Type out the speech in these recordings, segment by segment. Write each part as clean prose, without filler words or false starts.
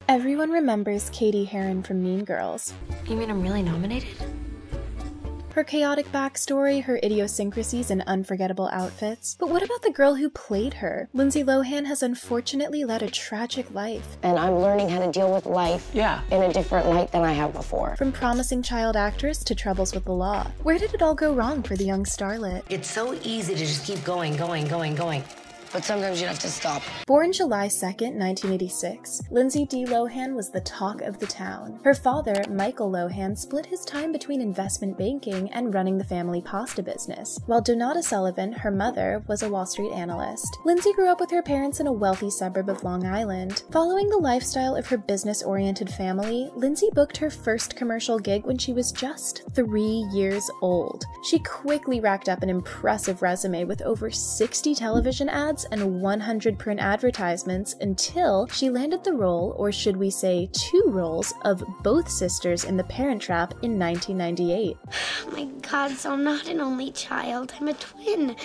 Everyone remembers Katie Heron from Mean Girls. You mean I'm really nominated? Her chaotic backstory, her idiosyncrasies, and unforgettable outfits. But what about the girl who played her? Lindsay Lohan has unfortunately led a tragic life. And I'm learning how to deal with life in a different light than I have before. From promising child actress to troubles with the law. Where did it all go wrong for the young starlet? It's so easy to just keep going. But sometimes you have to stop. Born July 2nd, 1986, Lindsay D. Lohan was the talk of the town. Her father, Michael Lohan, split his time between investment banking and running the family pasta business, while Donata Sullivan, her mother, was a Wall Street analyst. Lindsay grew up with her parents in a wealthy suburb of Long Island. Following the lifestyle of her business-oriented family, Lindsay booked her first commercial gig when she was just 3 years old. She quickly racked up an impressive resume with over 60 television ads and 100 print advertisements until she landed the role, or should we say 2 roles, of both sisters in The Parent Trap in 1998. Oh my god, so I'm not an only child, I'm a twin.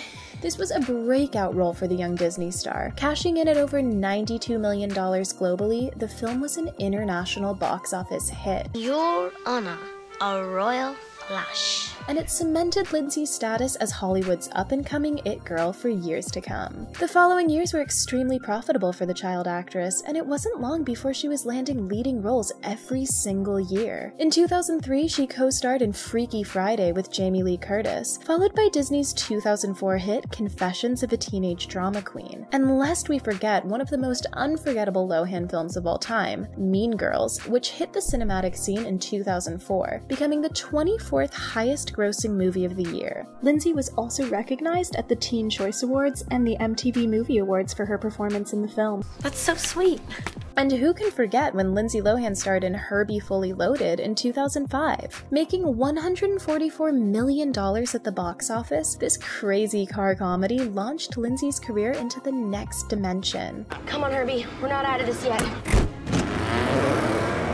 This was a breakout role for the young Disney star. Cashing in at over $92 million globally, the film was an international box office hit. Your Honor, a royal flush. And it cemented Lindsay's status as Hollywood's up-and-coming it girl for years to come. The following years were extremely profitable for the child actress, and it wasn't long before she was landing leading roles every single year. In 2003, she co-starred in Freaky Friday with Jamie Lee Curtis, followed by Disney's 2004 hit Confessions of a Teenage Drama Queen. And lest we forget one of the most unforgettable Lohan films of all time, Mean Girls, which hit the cinematic scene in 2004, becoming the 24th highest grossing movie of the year. Lindsay was also recognized at the Teen Choice Awards and the MTV Movie Awards for her performance in the film. That's so sweet. And who can forget when Lindsay Lohan starred in Herbie Fully Loaded in 2005? Making $144 million at the box office, this crazy car comedy launched Lindsay's career into the next dimension. Come on, Herbie, we're not out of this yet.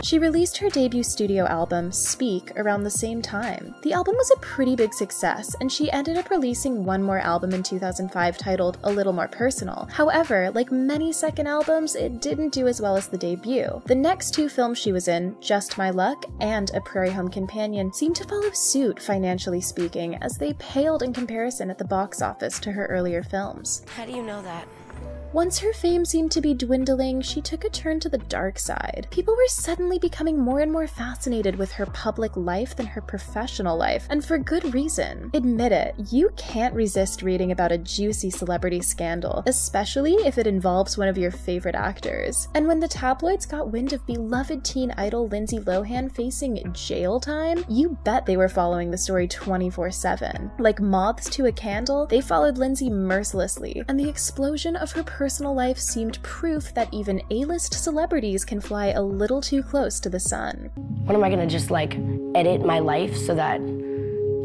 She released her debut studio album, Speak, around the same time. The album was a pretty big success, and she ended up releasing one more album in 2005 titled A Little More Personal. However, like many second albums, it didn't do as well as the debut. The next 2 films she was in, Just My Luck and A Prairie Home Companion, seemed to follow suit, financially speaking, as they paled in comparison at the box office to her earlier films. How do you know that? Once her fame seemed to be dwindling, she took a turn to the dark side. People were suddenly becoming more and more fascinated with her public life than her professional life, and for good reason. Admit it, you can't resist reading about a juicy celebrity scandal, especially if it involves one of your favorite actors. And when the tabloids got wind of beloved teen idol Lindsay Lohan facing jail time, you bet they were following the story 24/7. Like moths to a candle, they followed Lindsay mercilessly, and the explosion of her personal life seemed proof that even A-list celebrities can fly a little too close to the sun. What am I gonna just like edit my life so that...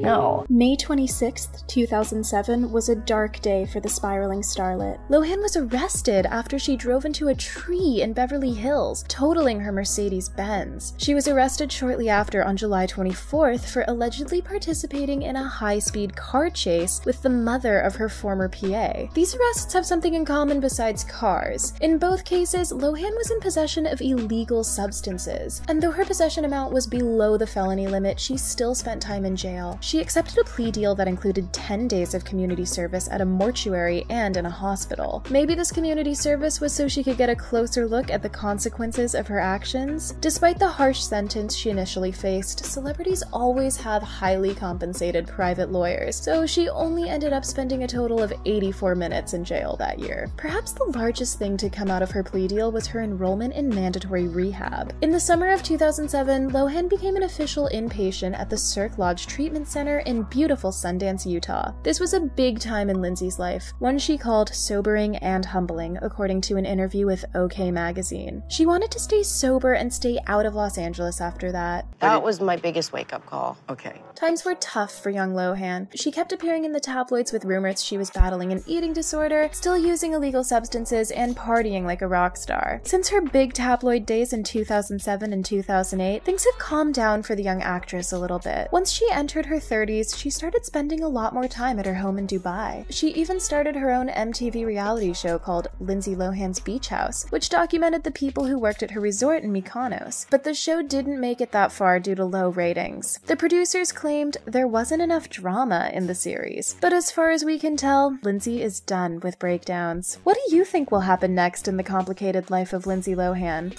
No. May 26th, 2007 was a dark day for the spiraling starlet. Lohan was arrested after she drove into a tree in Beverly Hills, totaling her Mercedes-Benz. She was arrested shortly after on July 24th for allegedly participating in a high-speed car chase with the mother of her former PA. These arrests have something in common besides cars. In both cases, Lohan was in possession of illegal substances, and though her possession amount was below the felony limit, she still spent time in jail. She accepted a plea deal that included 10 days of community service at a mortuary and in a hospital. Maybe this community service was so she could get a closer look at the consequences of her actions? Despite the harsh sentence she initially faced, celebrities always have highly compensated private lawyers, so she only ended up spending a total of 84 minutes in jail that year. Perhaps the largest thing to come out of her plea deal was her enrollment in mandatory rehab. In the summer of 2007, Lohan became an official inpatient at the Cirque Lodge Treatment Center in beautiful Sundance, Utah. This was a big time in Lindsay's life, one she called sobering and humbling, according to an interview with OK Magazine. She wanted to stay sober and stay out of Los Angeles after that. That was my biggest wake-up call. Okay. Times were tough for young Lohan. She kept appearing in the tabloids with rumors she was battling an eating disorder, still using illegal substances, and partying like a rock star. Since her big tabloid days in 2007 and 2008, things have calmed down for the young actress a little bit. Once she entered her 30s, she started spending a lot more time at her home in Dubai. She even started her own MTV reality show called Lindsay Lohan's Beach House, which documented the people who worked at her resort in Mykonos. But the show didn't make it that far due to low ratings. The producers claimed there wasn't enough drama in the series. But as far as we can tell, Lindsay is done with breakdowns. What do you think will happen next in the complicated life of Lindsay Lohan?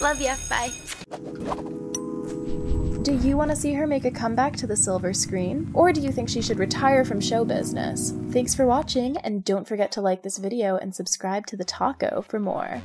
Love ya. Bye. Do you want to see her make a comeback to the silver screen? Or do you think she should retire from show business? Thanks for watching, and don't forget to like this video and subscribe to The Taco for more.